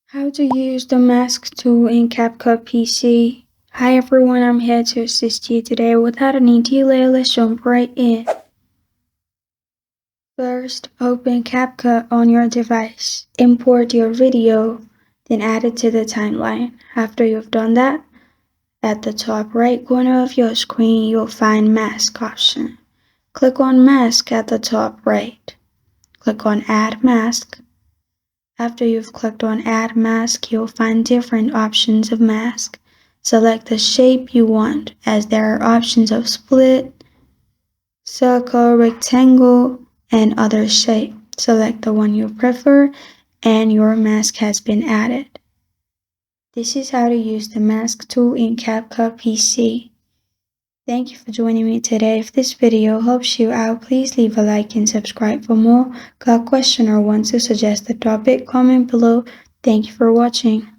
How to use the mask tool in CapCut PC. Hi everyone, I'm here to assist you today. Without any delay, let's jump right in. First, open CapCut on your device. Import your video, then add it to the timeline. After you've done that, at the top right corner of your screen, you'll find Mask option. Click on Mask at the top right. Click on Add Mask. After you've clicked on Add Mask, you'll find different options of mask. Select the shape you want, as there are options of split, circle, rectangle, and other shape. Select the one you prefer, and your mask has been added. This is how to use the mask tool in CapCut PC. Thank you for joining me today. If this video helps you out, please leave a like and subscribe for more. Got a question or want to suggest a topic? Comment below. Thank you for watching.